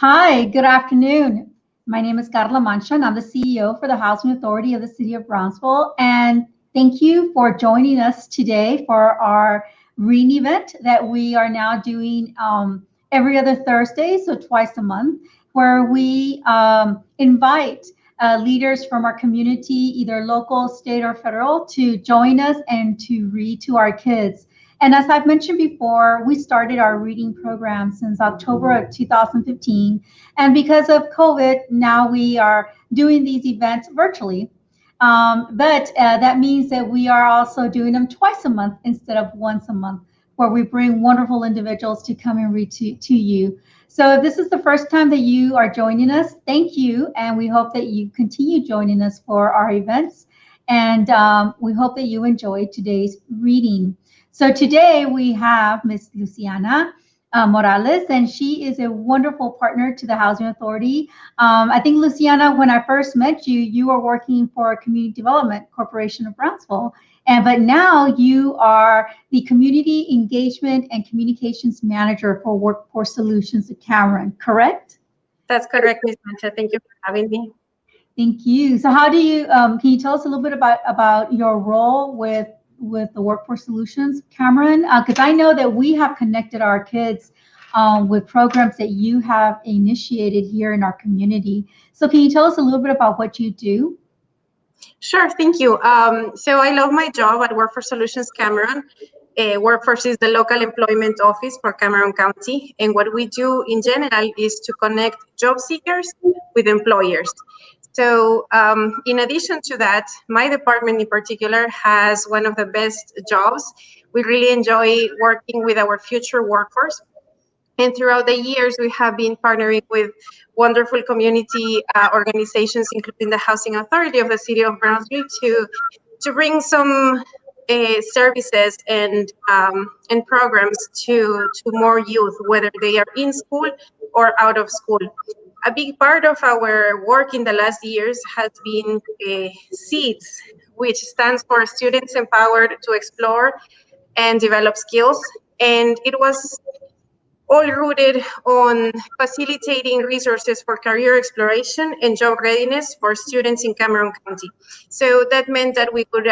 Hi, good afternoon. My name is Carla Mancha, and I'm the CEO for the Housing Authority of the City of Brownsville. And thank you for joining us today for our reading event that we are now doing every other Thursday, so twice a month, where we invite leaders from our community, either local, state, or federal, to join us and to read to our kids. And as I've mentioned before, we started our reading program since October of 2015. And because of COVID, now we are doing these events virtually. But that means that we are also doing them twice a month instead of once a month, where we bring wonderful individuals to come and read to you. So if this is the first time that you are joining us, thank you. And we hope that you continue joining us for our events. And we hope that you enjoy today's reading. So today we have Miss Luciana Morales, and she is a wonderful partner to the Housing Authority. I think, Luciana, when I first met you, you were working for Community Development Corporation of Brownsville, but now you are the Community Engagement and Communications Manager for Workforce Solutions at Cameron, correct? That's correct, Ms. Mancha. Thank you for having me. Thank you. So how do you, can you tell us a little bit about your role with the Workforce Solutions, Cameron? Because I know that we have connected our kids with programs that you have initiated here in our community. So can you tell us a little bit about what you do? Sure, thank you. So I love my job at Workforce Solutions Cameron. Workforce is the local employment office for Cameron County. And what we do in general is to connect job seekers with employers. So in addition to that, my department in particular has one of the best jobs. We really enjoy working with our future workforce. And throughout the years, we have been partnering with wonderful community organizations, including the Housing Authority of the City of Brownsville, to bring some services and programs to more youth, whether they are in school or out of school. A big part of our work in the last years has been SEEDS, which stands for Students Empowered to Explore and Develop Skills. And it was all rooted on facilitating resources for career exploration and job readiness for students in Cameron County. So that meant that we could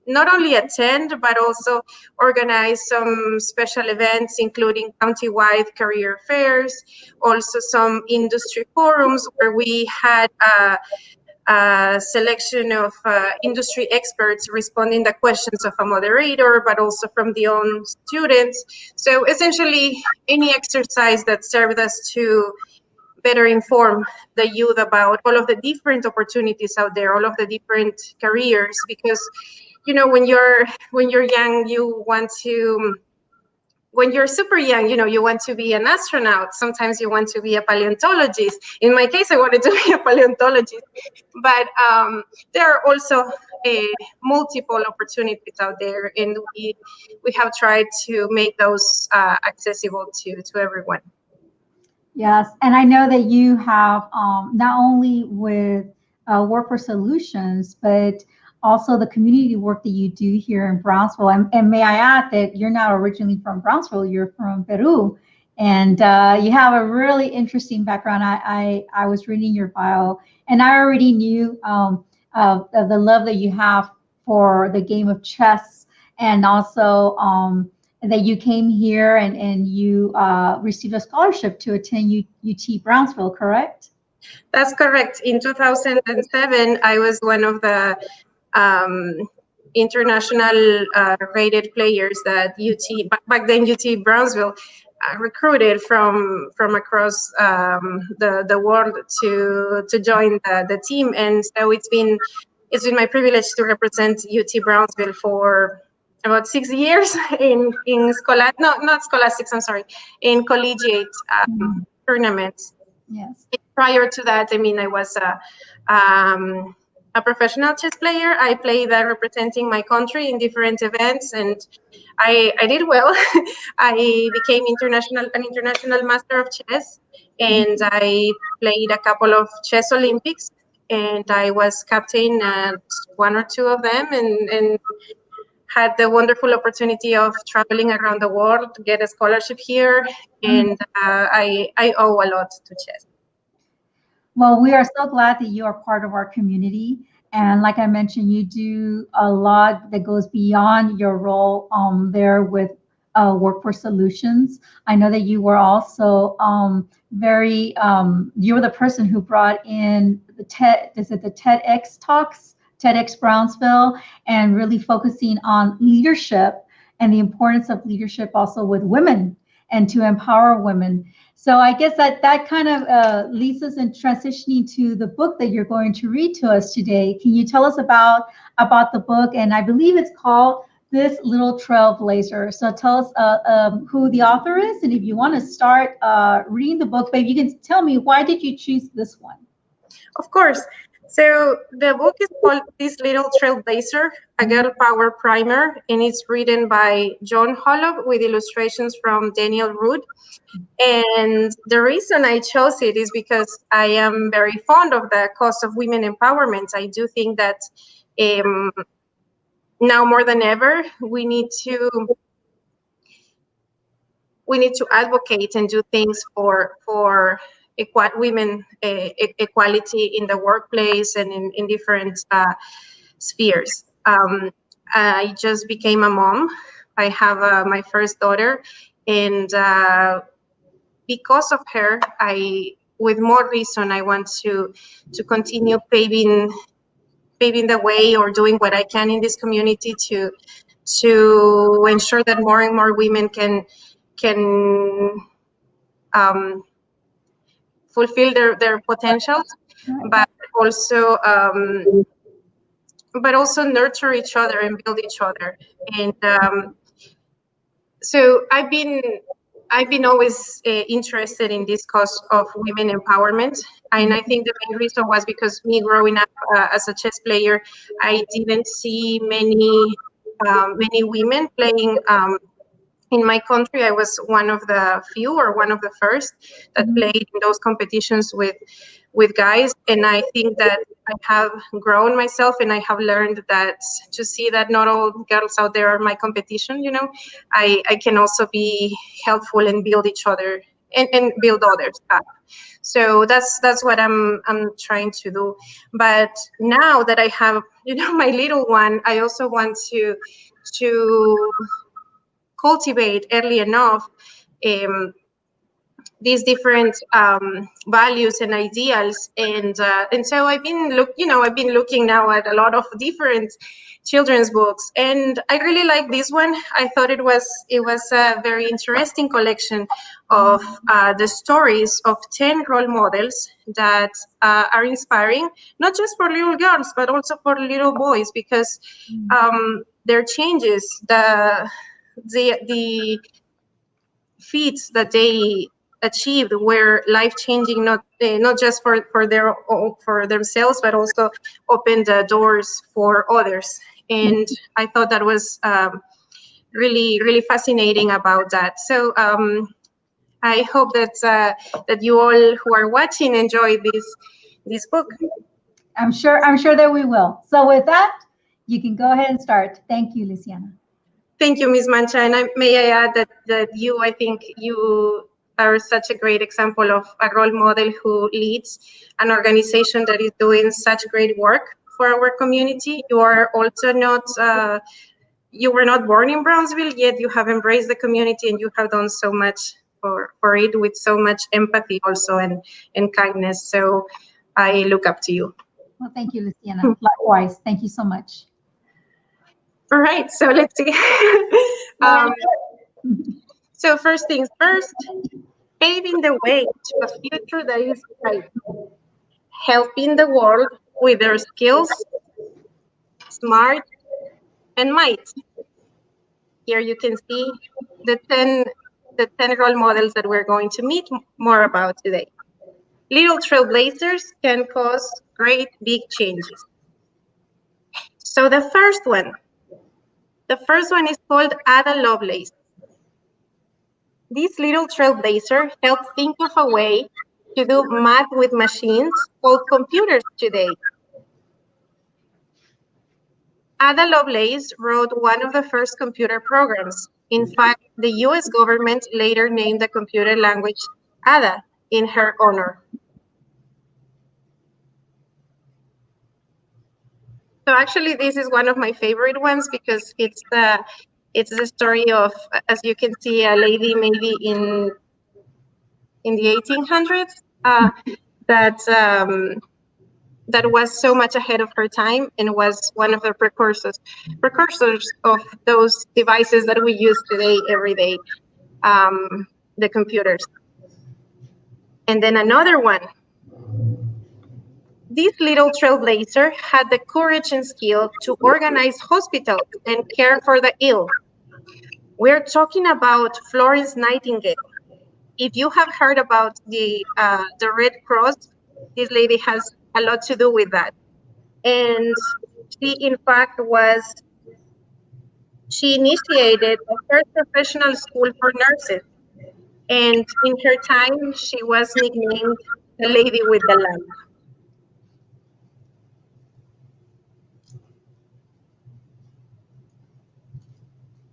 not only attend, but also organize some special events, including countywide career fairs, also some industry forums where we had a selection of industry experts responding the questions of a moderator, but also from the own students. So essentially, any exercise that served us to better inform the youth about all of the different opportunities out there, all of the different careers, because when you're young, you want to, when you're super young, you want to be an astronaut. Sometimes you want to be a paleontologist. In my case, I wanted to be a paleontologist. But there are also multiple opportunities out there, and we have tried to make those accessible to everyone. Yes, and I know that you have not only with Workforce Solutions, but also the community work that you do here in Brownsville. And may I add that you're not originally from Brownsville, you're from Peru. And you have a really interesting background. I was reading your bio, and I already knew of the love that you have for the game of chess, and also that you came here and you received a scholarship to attend UT Brownsville, correct? That's correct. In 2007, I was one of the international rated players that back then UT Brownsville recruited from across the world to join the team. And so it's been my privilege to represent UT Brownsville for about 6 years in not scholastics, I'm sorry, in collegiate tournaments. Yes. Prior to that, I was a professional chess player. I played representing my country in different events, and I did well. I became an international master of chess, and I played a couple of chess Olympics, and I was captain at one or two of them, and had the wonderful opportunity of traveling around the world to get a scholarship here, and I owe a lot to chess. Well, we are so glad that you are part of our community. And like I mentioned, you do a lot that goes beyond your role there with Workforce Solutions. I know that you were also you were the person who brought in the the TEDx talks, TEDx Brownsville, and really focusing on leadership and the importance of leadership also with women and to empower women. So I guess that kind of leads us in transitioning to the book that you're going to read to us today. Can you tell us about the book? And I believe it's called This Little Trailblazer. So tell us who the author is, and if you want to start reading the book, maybe you can tell me, why did you choose this one? Of course. So the book is called This Little Trailblazer, a girl power primer, and it's written by Joan Holub with illustrations from Daniel Rood. And the reason I chose it is because I am very fond of the cause of women empowerment. I do think that now more than ever, we need to advocate and do things for women equality in the workplace and in different spheres. I just became a mom. I have my first daughter, and because of her, with more reason, I want to continue paving the way, or doing what I can in this community to ensure that more and more women can fulfill their potentials, but also nurture each other and build each other. And so I've been always interested in this cause of women empowerment, and I think the main reason was because me growing up as a chess player, I didn't see many women playing. In my country, I was one of the few, or one of the first, that played in those competitions with guys. And I think that I have grown myself, and I have learned that to see that not all girls out there are my competition. I can also be helpful and build each other and build others up. So that's what I'm trying to do. But now that I have my little one, I also want to cultivate early enough these different values and ideals, and so I've been looking now at a lot of different children's books, and I really like this one. I thought it was a very interesting collection of the stories of 10 role models that are inspiring, not just for little girls but also for little boys, because their changes, the feats that they achieved were life-changing, not just for themselves, but also opened the doors for others. And I thought that was really, really fascinating about that. So I hope that you all who are watching enjoy this book. I'm sure that we will. So with that, you can go ahead and start. Thank you, Luciana. Thank you, Ms. Mancha. And may I add that I think you are such a great example of a role model who leads an organization that is doing such great work for our community. You are also not, you were not born in Brownsville, yet you have embraced the community, and you have done so much for it with so much empathy also, and kindness. So I look up to you. Well, thank you, Luciana. Likewise. Thank you so much. All right, so let's see. So first things first, paving the way to a future that is bright, helping the world with their skills, smart, and might. Here you can see the 10 role models that we're going to meet more about today. Little trailblazers can cause great big changes. So the first one is called Ada Lovelace. This little trailblazer helped think of a way to do math with machines called computers today. Ada Lovelace wrote one of the first computer programs. In fact, the US government later named the computer language Ada in her honor. So actually, this is one of my favorite ones because it's the story of, as you can see, a lady maybe in the 1800s that was so much ahead of her time and was one of the precursors of those devices that we use today every day, the computers. And then another one. This little trailblazer had the courage and skill to organize hospitals and care for the ill. We're talking about Florence Nightingale. If you have heard about the Red Cross, this lady has a lot to do with that. And she, in fact, she initiated the first professional school for nurses. And in her time, she was nicknamed the lady with the lamp.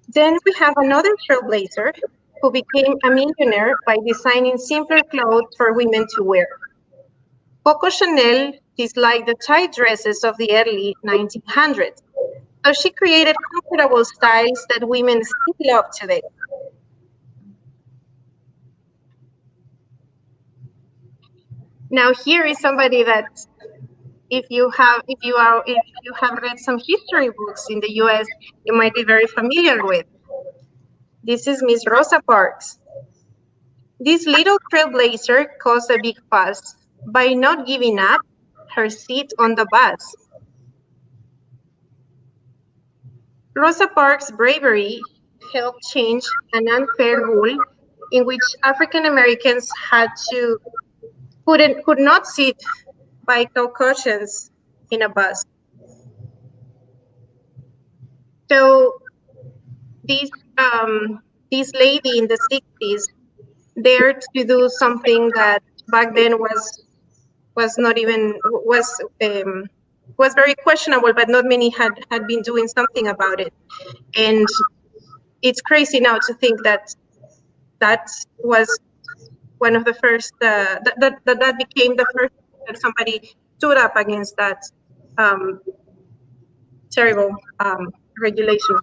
Then we have another trailblazer who became a millionaire by designing simpler clothes for women to wear. Coco Chanel disliked the tight dresses of the early 1900s, so she created comfortable styles that women still love today. Now here is somebody that if you have read some history books in the US, you might be very familiar with. This is Miss Rosa Parks. This little trailblazer caused a big fuss by not giving up her seat on the bus. Rosa Parks' bravery helped change an unfair rule in which African Americans could not sit by Caucasians in a bus. So this lady in the 60s dared to do something that back then was not even was very questionable, but not many had been doing something about it. And it's crazy now to think that was one of the first that became the first that somebody stood up against that terrible regulation.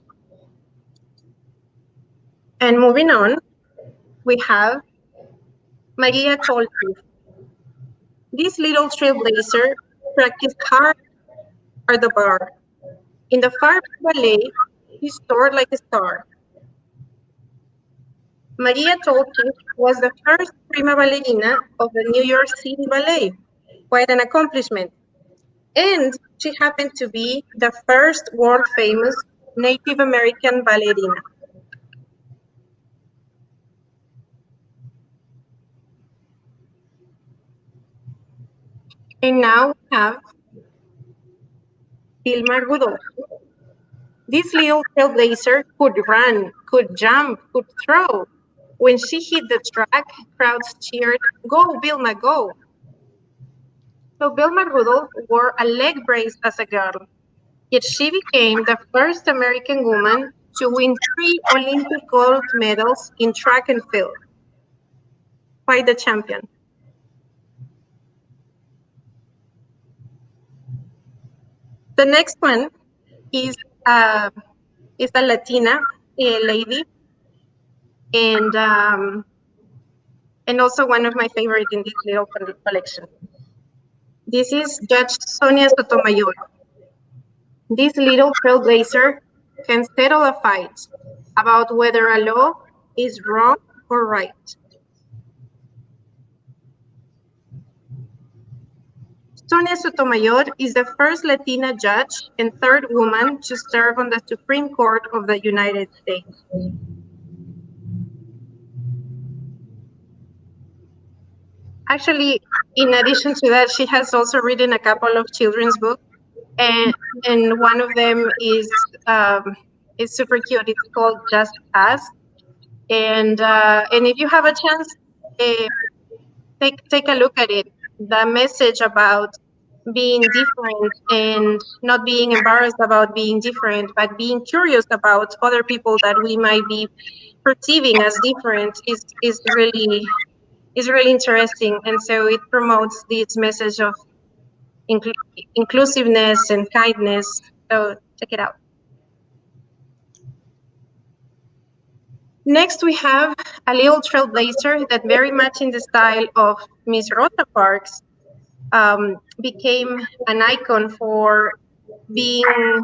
And moving on, we have Maria Tolkien. This little trailblazer practiced hard at the bar. In the Far Ballet, she soared like a star. Maria Tolkien was the first prima ballerina of the New York City Ballet. Quite an accomplishment. And she happened to be the first world-famous Native American ballerina. And now we have Dilma Rudolph. This little trailblazer could run, could jump, could throw. When she hit the track, crowds cheered, "Go, Vilma, go!" So Vilma Rudolph wore a leg brace as a girl, yet she became the first American woman to win 3 Olympic gold medals in track and field. Quite the champion. The next one is a Latina lady, and also one of my favorite in this little collection. This is Judge Sonia Sotomayor. This little trailblazer can settle a fight about whether a law is wrong or right. Sonia Sotomayor is the first Latina judge and third woman to serve on the Supreme Court of the United States. Actually, in addition to that, she has also written a couple of children's books, and one of them is super cute. It's called Just Us, and if you have a chance, take a look at it. The message about being different and not being embarrassed about being different, but being curious about other people that we might be perceiving as different is really interesting. And so it promotes this message of inclusiveness and kindness. So check it out. Next, we have a Little Trailblazer that very much in the style of Miss Rosa Parks became an icon for being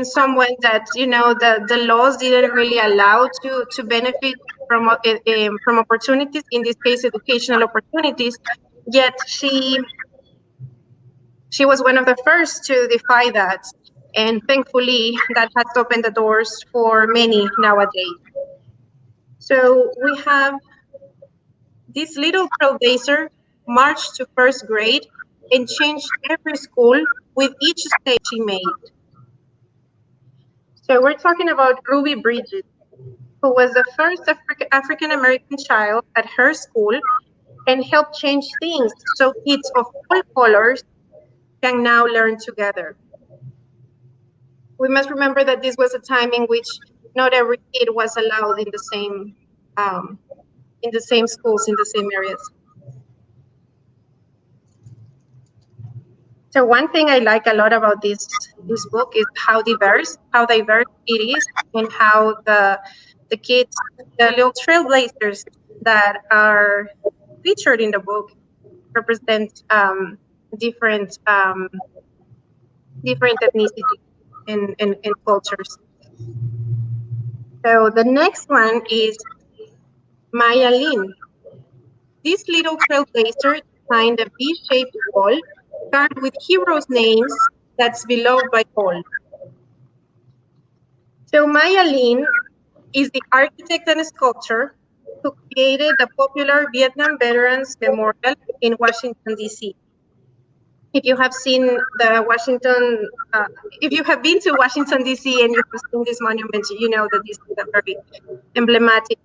someone that, you know, the laws didn't really allow to benefit from opportunities, in this case educational opportunities, yet she was one of the first to defy that, and thankfully that has opened the doors for many nowadays. So we have this little trailblazer marched to first grade and changed every school with each step she made. So we're talking about Ruby Bridges, who was the first African American child at her school and helped change things so kids of all colors can now learn together. We must remember that this was a time in which not every kid was allowed um, in the same schools, in the same areas. So one thing I like a lot about this book is how diverse it is, and how the kids, the little trailblazers that are featured in the book, represent different different ethnicities and cultures. So the next one is Maya Lin. This little trailblazer designed a V-shaped wall carved with heroes' names that's beloved by all. So Maya Lin is the architect and sculptor who created the popular Vietnam Veterans Memorial in Washington, D.C. If you have seen the if you have been to Washington, D.C. and you have seen this monument, you know that this is a very emblematic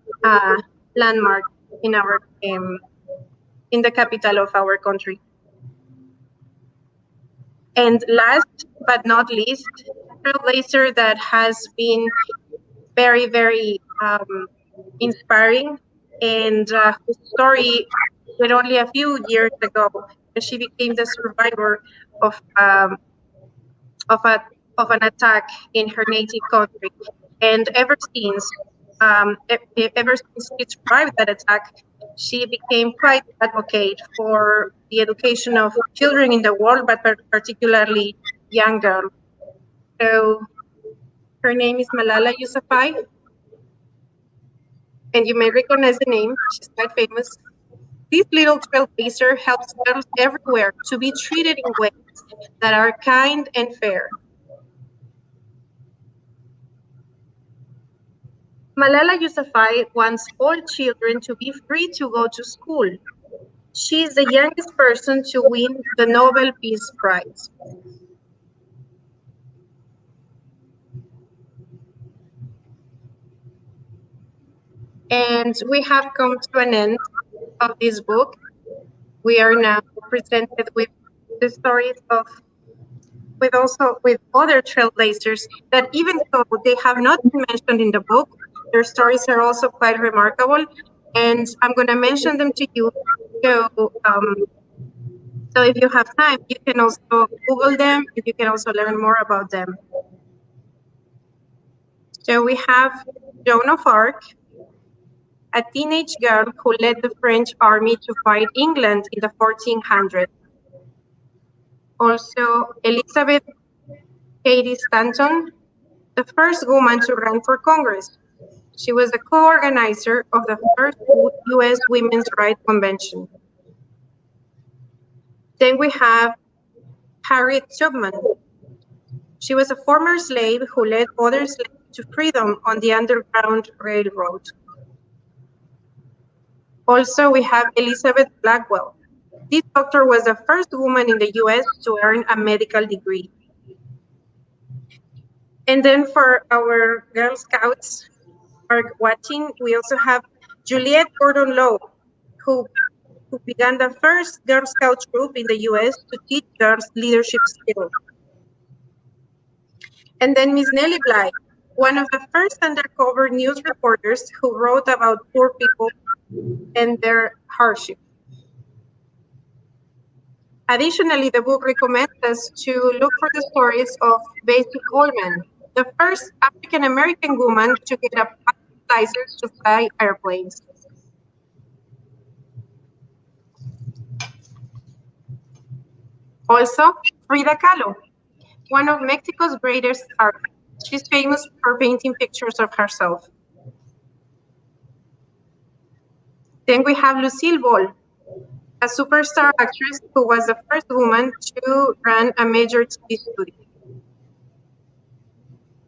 landmark in our in the capital of our country. And last but not least, a trailblazer that has been very, very inspiring, and whose story with only a few years ago, when she became the survivor of of a of an attack in her native country, and ever since she survived that attack, she became quite advocate for the education of children in the world, but particularly young girls. So her name is Malala Yousafzai, and you may recognize the name. She's quite famous. This little trailblazer helps girls everywhere to be treated in ways that are kind and fair. Malala Yousafzai wants all children to be free to go to school. She is the youngest person to win the Nobel Peace Prize. And we have come to an end of this book. We are now presented with the stories of with other trailblazers that, even though they have not been mentioned in the book, their stories are also quite remarkable. And I'm going to mention them to you. So, so if you have time, you can also Google them, and you can also learn more about them. So we have Joan of Arc, a teenage girl who led the French army to fight England in the 1400s. Also, Elizabeth Cady Stanton, the first woman to run for Congress. She was the co-organizer of the first U.S. Women's Rights Convention. Then we have Harriet Tubman. She was a former slave who led other slaves to freedom on the Underground Railroad. Also, we have Elizabeth Blackwell. This doctor was the first woman in the US to earn a medical degree. And then for our Girl Scouts are watching, we also have Juliette Gordon Low, who who began the first Girl Scout troop in the US to teach girls leadership skills. And then Miss Nellie Bly, one of the first undercover news reporters who wrote about poor people and their hardships. Additionally, the book recommends us to look for the stories of Bessie Coleman, the first African-American woman to get a license to fly airplanes. Also, Frida Kahlo, one of Mexico's greatest artists. She's famous for painting pictures of herself. Then we have Lucille Ball, a superstar actress who was the first woman to run a major TV studio.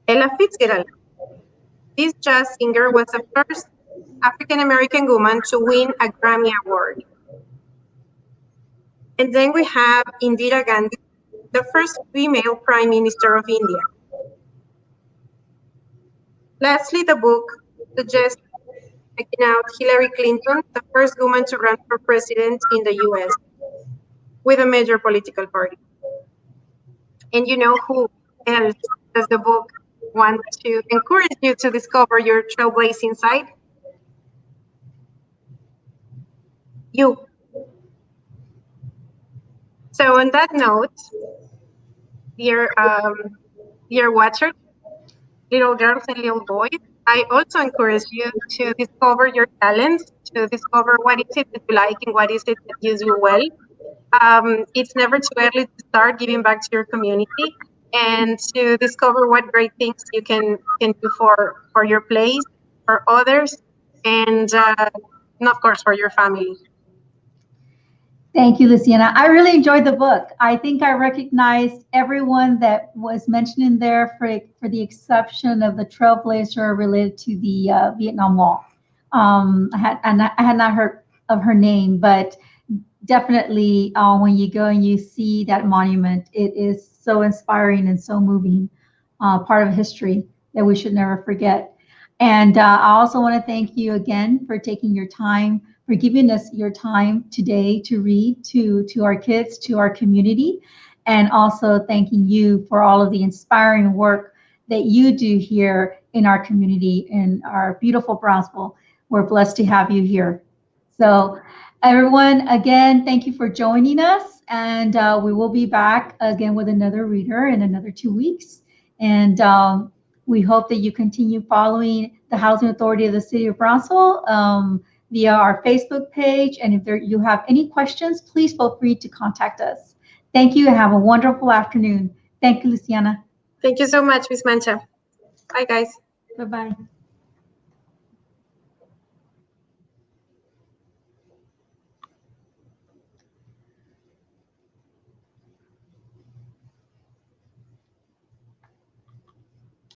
Ella Fitzgerald, this jazz singer was the first African-American woman to win a Grammy Award. And then we have Indira Gandhi, the first female Prime Minister of India. Lastly, the book suggests checking out Hillary Clinton, the first woman to run for president in the US with a major political party. And you know who else does the book want to encourage you to discover your trailblazing side? You. So on that note, dear watchers, little girls and little boys, I also encourage you to discover your talents, to discover what is it that you like and what is it that you do well. It's never too early to start giving back to your community and to discover what great things you can do for your place, for others, and of course for your family. Thank you, Luciana. I really enjoyed the book. I think I recognized everyone that was mentioned in there, for the exception of the trailblazer related to the Vietnam Wall. I had not heard of her name, but definitely when you go and you see that monument, it is so inspiring and so moving, part of history that we should never forget. And I also want to thank you again for taking your time, for giving us your time today to read to our kids, to our community, and also thanking you for all of the inspiring work that you do here in our community, in our beautiful Brownsville. We're blessed to have you here. So everyone, again, thank you for joining us, and we will be back again with another reader in another 2 weeks. And we hope that you continue following the Housing Authority of the City of Brownsville via our Facebook page. And if you have any questions, please feel free to contact us. Thank you and have a wonderful afternoon. Thank you, Luciana. Thank you so much, Ms. Mancha. Bye, guys. Bye-bye.